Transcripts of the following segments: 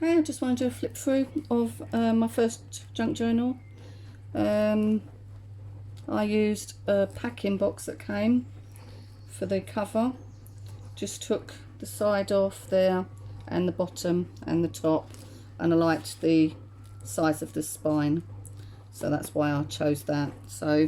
Okay, I just want to do a flip through of my first junk journal. I used a packing box that came for the cover. Just took the side off there and the bottom and the top, and I liked the size of the spine, so that's why I chose that. So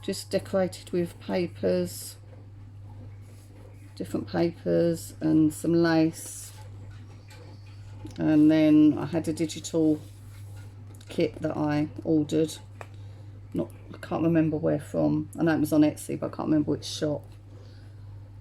just decorated with papers, different papers and some lace, and then I had a digital kit that I ordered. I can't remember where from. I know it was on Etsy, but I can't remember which shop,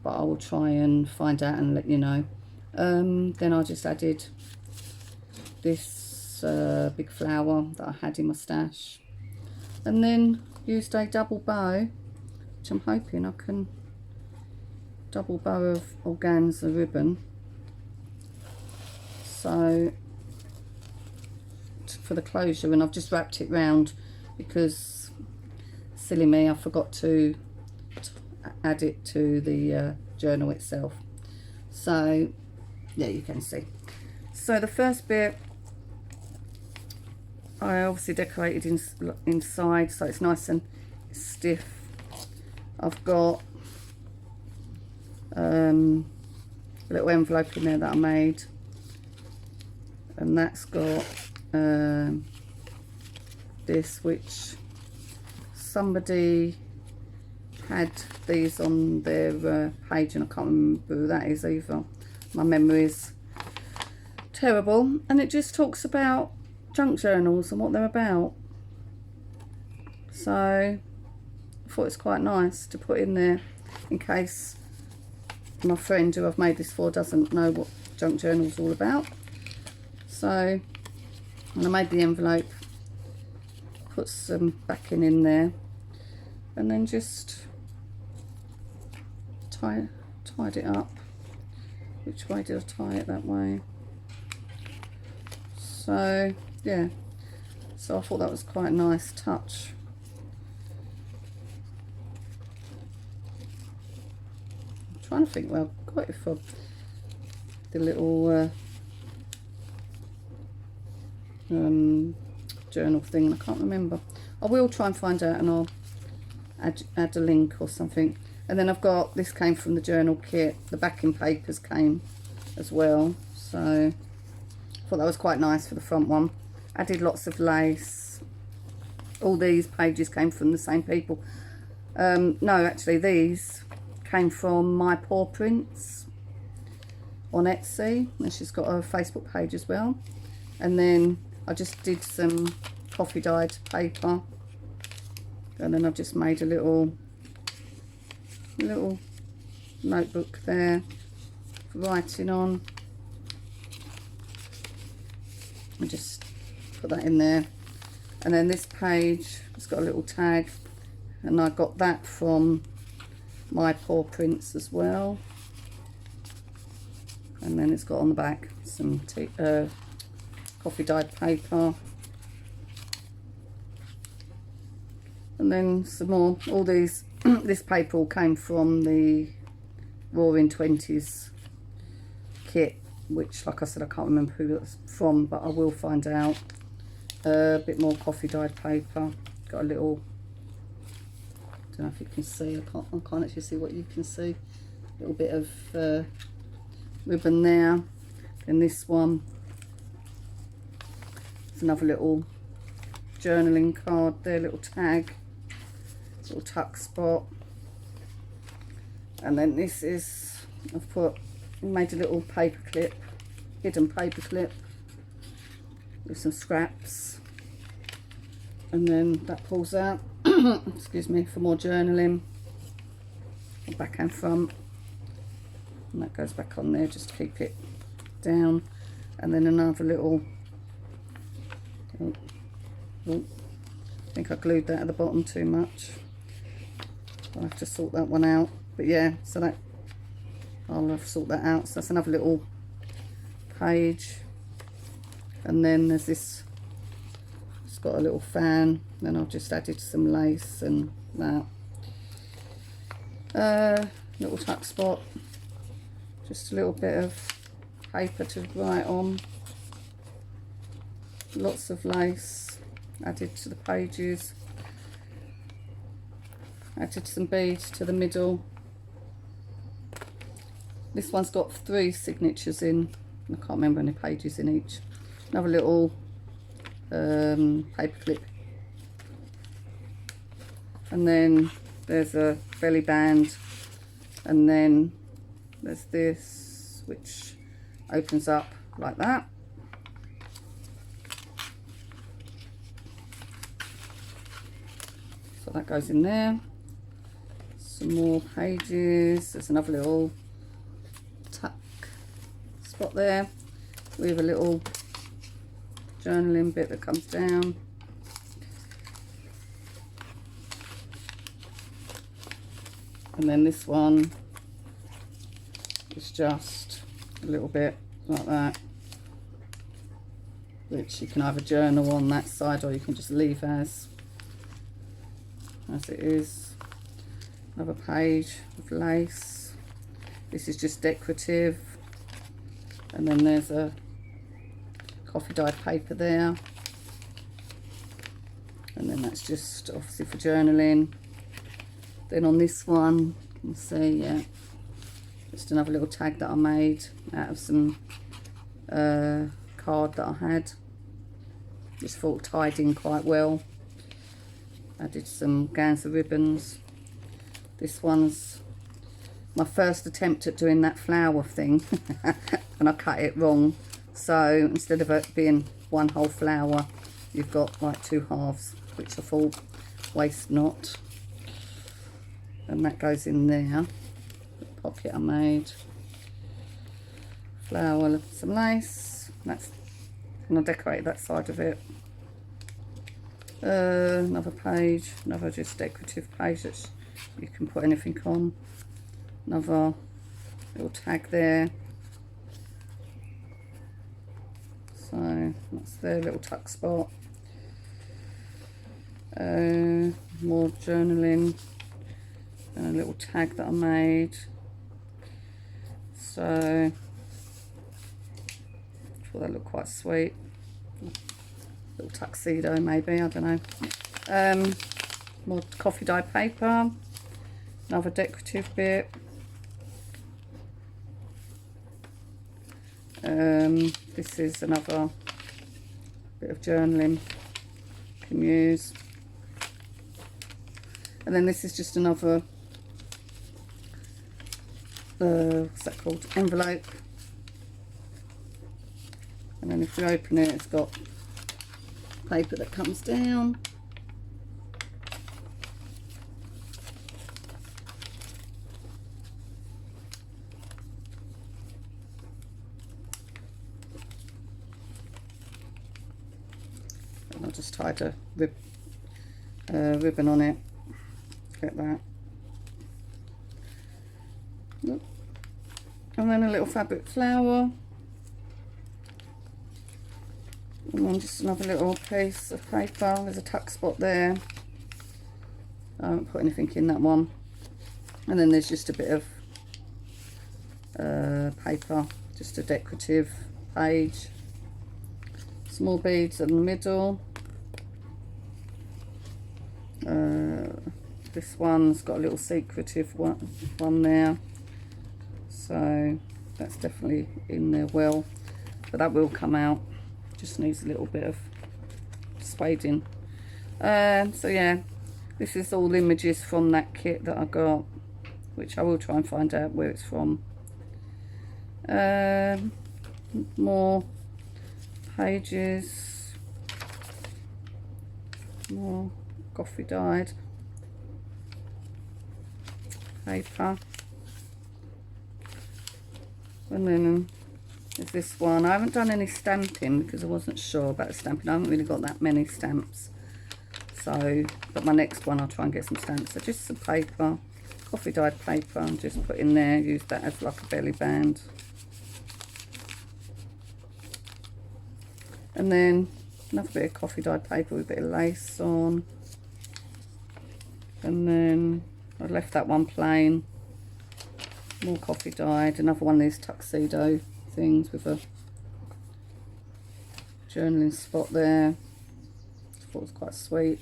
but I will try and find out and let you know. Then I just added this big flower that I had in my stash, and then used a double bow, which I'm hoping I can double bow of organza ribbon. So for the closure, and I've just wrapped it round because, silly me, I forgot to add it to the journal itself. So yeah, you can see. So the first bit I obviously decorated inside, so it's nice and stiff. I've got a little envelope in there that I made, and that's got this, which somebody had these on their page, and I can't remember who that is either. My memory is terrible. And it just talks about junk journals and what they're about, so I thought it's quite nice to put in there in case my friend who I've made this for doesn't know what junk journal's all about. So when I made the envelope, put some backing in there, and then just tied it up. Which way did I tie it? That way. So yeah, so I thought that was quite a nice touch. I'm trying to think where I got it from. The little journal thing, and I can't remember. I will try and find out, and I'll add a link or something. And then I've got, this came from the journal kit, the backing papers came as well, so I thought that was quite nice for the front one. Added lots of lace. All these pages came from the same people. No, actually these came from My Paw Prints on Etsy, and she's got a Facebook page as well. And then I just did some coffee dyed paper, and then I've just made a little notebook there for writing on. I just put that in there. And then this page has got a little tag, and I got that from My Paw Prints as well. And then it's got on the back some coffee dyed paper, and then some more. All these this paper all came from the Roaring Twenties kit, which, like I said, I can't remember who that's from, but I will find out. A bit more coffee dyed paper. Got a little, don't know if you can see, I can't actually see what you can see. A little bit of ribbon there. And this one, it's another little journaling card there, little tag, little tuck spot. And then this is, made a little paper clip, hidden paper clip with some scraps, and then that pulls out excuse me, for more journaling, back and front, and that goes back on there just to keep it down. And then another little, I think I glued that at the bottom too much. I'll have to sort that one out, but yeah, so that I'll have to sort that out. So that's another little page. And then there's this, it's got a little fan, then I've just added some lace and that. Little tuck spot, just a little bit of paper to write on. Lots of lace added to the pages. Added some beads to the middle. This one's got 3 signatures in. I can't remember any pages in each. Another little paper clip. And then there's a belly band. And then there's this, which opens up like that. So that goes in there. Some more pages. There's another little tuck spot there with a little journaling bit that comes down. And then this one is just a little bit like that, which you can either journal on that side or you can just leave as it is. Another page of lace. This is just decorative. And then there's a coffee dyed paper there. And then that's just obviously for journaling. Then on this one, you can see, yeah, just another little tag that I made out of some card that I had. Just thought tied in quite well. Added some Ganza ribbons. This one's my first attempt at doing that flower thing and I cut it wrong. So instead of it being one whole flower, you've got like 2 halves, which I thought waste not. And that goes in there. The pocket I made. Flower, some lace. And I decorated that side of it. Another page, another just decorative page that you can put anything on. Another little tag there. So that's their little tuck spot. More journaling. And a little tag that I made. So I thought that looked quite sweet. Little tuxedo maybe, I don't know. More coffee dye paper. Another decorative bit. This is another bit of journaling you can use. And then this is just another what's that called? Envelope. And then if you open it, it's got paper that comes down. And I'll just tie a ribbon on it. Get that. And then a little fabric flower. And then just another little piece of paper. There's a tuck spot there. I haven't put anything in that one. And then there's just a bit of paper, just a decorative page. Small beads in the middle. This one's got a little secretive one there. So that's definitely in there well. But that will come out. Just needs a little bit of spading. So yeah, this is all images from that kit that I got, which I will try and find out where it's from. More pages, more coffee dyed paper, and then there's this one. I haven't done any stamping because I wasn't sure about the stamping. I haven't really got that many stamps, so but my next one I'll try and get some stamps. So just some paper, coffee dyed paper, and just put in there, use that as like a belly band. And then another bit of coffee dyed paper with a bit of lace on. And then I left that one plain. More coffee dyed. Another one of these tuxedo things with a journaling spot there. I thought it was quite sweet.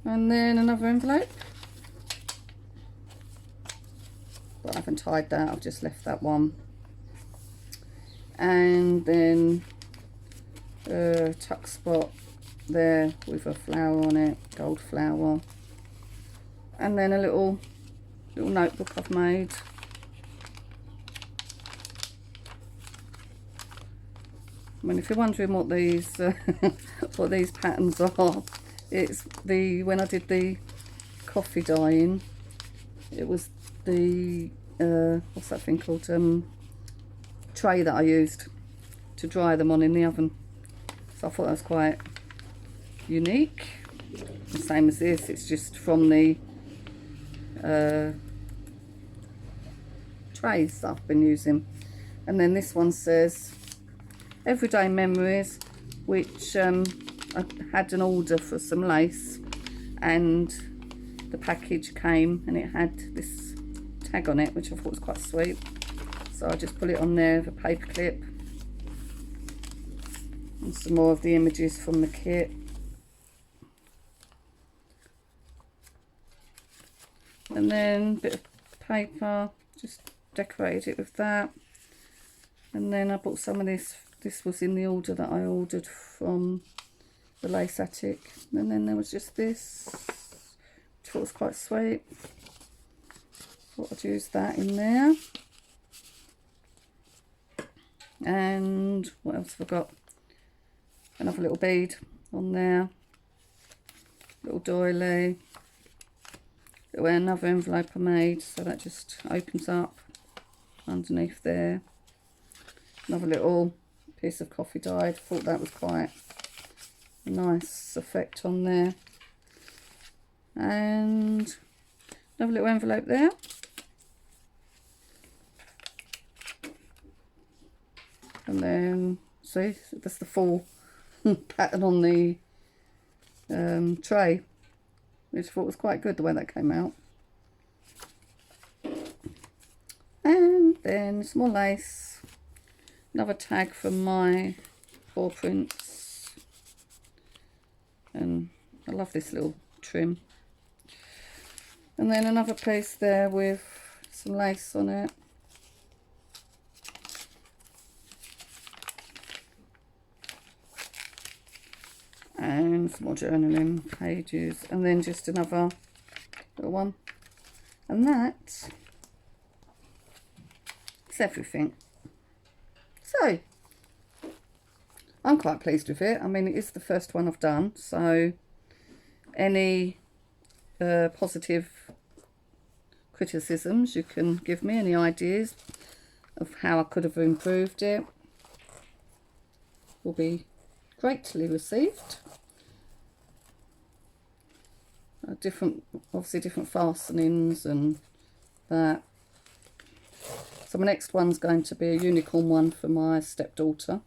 And then another envelope. But I haven't tied that, I've just left that one. And then a tuck spot there with a flower on it, gold flower. And then a little notebook I've made. I mean, if you're wondering what these what these patterns are, it's when I did the coffee dyeing, it was the what's that thing called, tray that I used to dry them on in the oven. So I thought that was quite unique. The same as this, it's just from the trays that I've been using. And then this one says everyday memories, which I had an order for some lace, and the package came and it had this tag on it, which I thought was quite sweet. So I just put it on there with a paper clip. And some more of the images from the kit. And then a bit of paper, just decorated it with that. And then I bought some of this. This was in the order that I ordered from the Lace Attic. And then there was just this, which I thought was quite sweet. Thought I'd use that in there. And what else have I got? Another little bead on there. Little doily. Another envelope I made, so that just opens up underneath there. Another little piece of coffee dyed. Thought that was quite a nice effect on there. And another little envelope there. And then, see, that's the full pattern on the tray, which I thought was quite good the way that came out. And then some more lace. Another tag from my paw prints. And I love this little trim. And then another piece there with some lace on it. And some more journaling pages, and then just another little one, and that is everything. So I'm quite pleased with it. I mean, it is the first one I've done, so any positive criticisms you can give me, any ideas of how I could have improved it, will be greatly received. Obviously different fastenings and that. So my next one's going to be a unicorn one for my stepdaughter,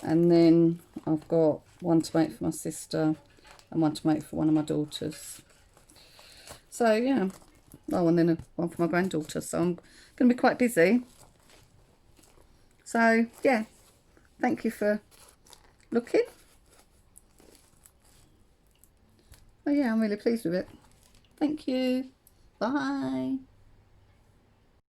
and then I've got one to make for my sister and one to make for one of my daughters. So yeah, oh, and then one for my granddaughter. So I'm going to be quite busy. So yeah, thank you for looking. Oh yeah, I'm really pleased with it. Thank you. Bye.